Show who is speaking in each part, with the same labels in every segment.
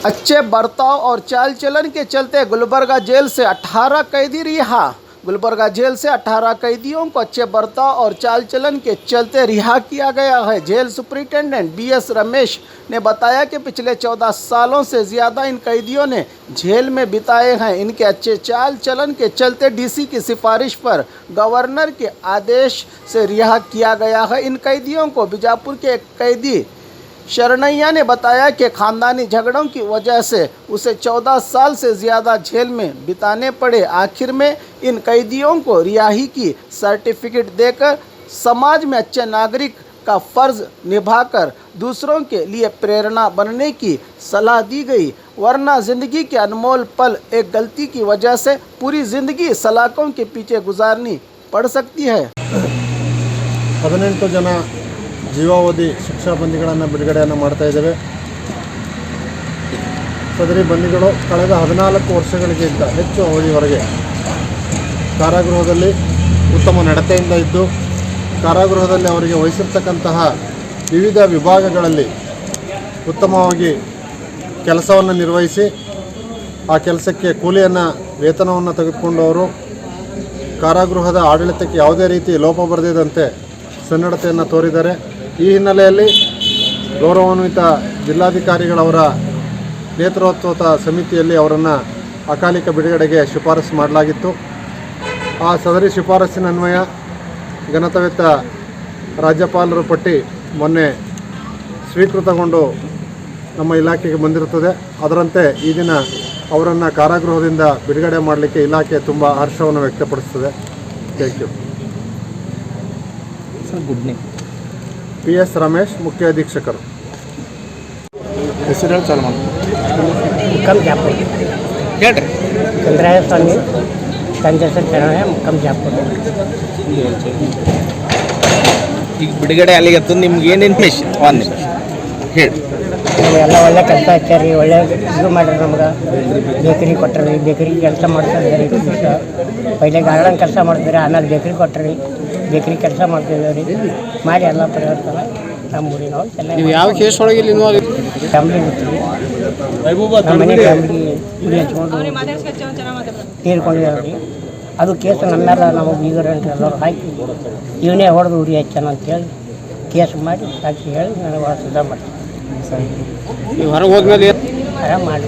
Speaker 1: अच्छे बर्ताव और चाल चलन के चलते गुलबर्गा जेल से 18 कैदी रिहा। गुलबर्गा जेल से 18 कैदियों को अच्छे बर्ताव और चाल चलन के चलते रिहा किया गया है। जेल सुपरिटेंडेंट BS रमेश ने बताया कि पिछले 14 सालों से ज़्यादा इन कैदियों ने जेल में बिताए हैं। इनके अच्छे चाल चलन के चलते DC की सिफारिश पर गवर्नर के आदेश से रिहा किया गया है। इन कैदियों को बीजापुर के एक कैदी शरणैया ने बताया कि खानदानी झगड़ों की वजह से उसे 14 साल से ज़्यादा जेल में बिताने पड़े। आखिर में इन कैदियों को रिहाई की सर्टिफिकेट देकर समाज में अच्छे नागरिक का फ़र्ज़ निभाकर दूसरों के लिए प्रेरणा बनने की सलाह दी गई, वरना ज़िंदगी के अनमोल पल एक गलती की वजह से पूरी ज़िंदगी सलाखों के पीछे गुजारनी पड़ सकती है।
Speaker 2: 18 जन ಜೀವಾವಧಿ ಶಿಕ್ಷಾ ಬಂದಿಗಳನ್ನು ಬಿಡುಗಡೆಯನ್ನು ಮಾಡ್ತಾ ಇದ್ದೇವೆ। ಸದರಿ ಬಂದಿಗಳು ಕಳೆದ 14 ವರ್ಷಗಳಿಗಿಂತ ಹೆಚ್ಚು ಅವಧಿವರೆಗೆ ಕಾರಾಗೃಹದಲ್ಲಿ ಉತ್ತಮ ನಡತೆಯಿಂದ ಇದ್ದು ಕಾರಾಗೃಹದಲ್ಲಿ ಅವರಿಗೆ ವಹಿಸಿರ್ತಕ್ಕಂತಹ ವಿವಿಧ ವಿಭಾಗಗಳಲ್ಲಿ ಉತ್ತಮವಾಗಿ ಕೆಲಸವನ್ನು ನಿರ್ವಹಿಸಿ ಆ ಕೆಲಸಕ್ಕೆ ಕೂಲಿಯನ್ನು ವೇತನವನ್ನು ತೆಗೆದುಕೊಂಡು ಅವರು ಕಾರಾಗೃಹದ ಆಡಳಿತಕ್ಕೆ ಯಾವುದೇ ರೀತಿ ಲೋಪ ಬರದಿದ್ದಂತೆ ಸನ್ನಡತೆಯನ್ನು ತೋರಿದ್ದಾರೆ। ಈ ಹಿನ್ನೆಲೆಯಲ್ಲಿ ಗೌರವಾನ್ವಿತ ಜಿಲ್ಲಾಧಿಕಾರಿಗಳವರ ನೇತೃತ್ವದ ಸಮಿತಿಯಲ್ಲಿ ಅವರನ್ನು ಅಕಾಲಿಕ ಬಿಡುಗಡೆಗೆ ಶಿಫಾರಸು ಮಾಡಲಾಗಿತ್ತು। ಆ ಸದರಿ ಶಿಫಾರಸಿನ ಅನ್ವಯ ಘನತಾವೇತ ರಾಜ್ಯಪಾಲರ ಪಟ್ಟಿ ಮೊನ್ನೆ ಸ್ವೀಕೃತಗೊಂಡು ನಮ್ಮ ಇಲಾಖೆಗೆ ಬಂದಿರುತ್ತದೆ। ಅದರಂತೆ ಈ ದಿನ ಅವರನ್ನು ಕಾರಾಗೃಹದಿಂದ ಬಿಡುಗಡೆ ಮಾಡಲಿಕ್ಕೆ ಇಲಾಖೆ ತುಂಬ ಹರ್ಷವನ್ನು ವ್ಯಕ್ತಪಡಿಸುತ್ತದೆ। Thank you.
Speaker 3: Good name
Speaker 2: PS Ramesh, ಮುಖ್ಯ ಅಧೀಕ್ಷಕರು।
Speaker 3: ಹೆಸರು ಚಾಲು ಮಾಡಿ
Speaker 4: ಮುಕ್ಕಂ ಜಾಪುರ
Speaker 3: ಹೇಳ್ರಿ।
Speaker 4: ಚಂದ್ರಾಯ ಸ್ವಾಮಿ ಚಂದ್ರಶೇಖರ ಶರಣ ಮುಕ್ಕಂ ಜಾಪುರ।
Speaker 3: ಈಗ ಬಿಡುಗಡೆ ಅಲ್ಲಿಗೆ ನಿಮ್ಗೆ ಏನು ಇನ್ಫಾರ್ಮೇಷನ್ ಒಂದು ನಿಮಿಷ ಹೇಳಿ।
Speaker 4: ಎಲ್ಲ ಒಳ್ಳೆ ಕೆಲಸ ಹಚ್ಚಾರಿ, ಒಳ್ಳೆ ಇದು ಮಾಡ್ರಿ, ನಮ್ಗೆ ಬೇಕರಿ ಕೊಟ್ಟರಿ, ಬೇಕರಿ ಕೆಲಸ ಮಾಡ್ತಿದ್ದಾರೆ ಪೈಲೆ ಗಾರ್ಡನ್ ಕೆಲಸ ಮಾಡ್ತಿದ್ದಾರೆ, ಆಮೇಲೆ ಬೇಕರಿ ಕೊಟ್ಟರಿ, ಬೇಕರಿ ಕೆಲಸ ಮಾಡ್ತಿದ್ದೇವೆ ರೀ, ಮಾಡಿ ಎಲ್ಲ ಪರಿವರ್ತನ ನಮ್ಮ ಊರಿನ
Speaker 3: ನೀವು ಯಾವ ಕೇಸ್ ಒಳಗೆ ಇಲ್ಲಿ
Speaker 4: ಫ್ಯಾಮ್ಲಿ ಬಿಡ್ತೀವಿ, ನಮ್ಮ ಮನೆ ಫ್ಯಾಮ್ಲಿ ಉರಿ ಹಚ್ಕೊಂಡು ತೀರ್ಕೊಂಡಿದ್ದಾರೆ ರೀ। ಅದು ಕೇಸ್ ನಮ್ಮ ಮೇಲೆ ನಾವು ಬೀಗರ್ ಎಲ್ಲರೂ ಹಾಕಿ ಇವನೇ ಹೊಡೆದು ಉರಿ ಹಚ್ಚಾನ ಅಂತೇಳಿ ಕೇಸ್ ಮಾಡಿ ಸಾಕ್ಷಿ ಹೇಳಿ ನನಗೆ ಭಾಳ ಸಿದ್ಧ ಮಾಡ್ತೀನಿ।
Speaker 3: ಹೊರಗೆ ಹೋದ್ಮೇಲೆ
Speaker 4: ಆರಾಮ ಮಾಡಿ।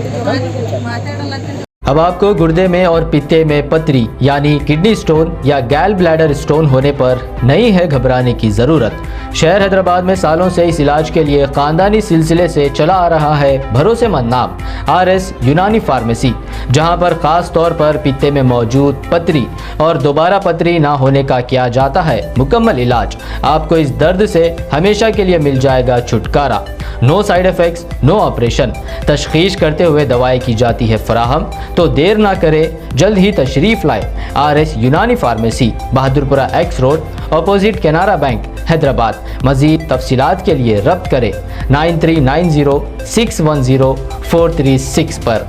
Speaker 5: अब आपको गुर्दे में और पित्ते में पथरी यानी किडनी स्टोन या गैल ब्लैडर स्टोन होने पर नहीं है घबराने की ज़रूरत। शहर हैदराबाद में सालों से इस इलाज के लिए ख़ानदानी सिलसिले से चला आ रहा है भरोसेमंद नाम RS यूनानी फार्मेसी, जहां पर ख़ास तौर पर पित्ते में मौजूद पथरी और दोबारा पथरी ना होने का किया जाता है मुकम्मल इलाज। आपको इस दर्द से हमेशा के लिए मिल जाएगा छुटकारा। No side effects, no operation, तशखीस करते हुए दवाएं की जाती है फराहम। तो देर ना करें, जल्द ही तशरीफ़ लाए RS यूनानी pharmacy, Bahadurpura X road, opposite Canara bank, Hyderabad. मज़ीद तफसीलात के लिए रब्त करें 9390610436 पर।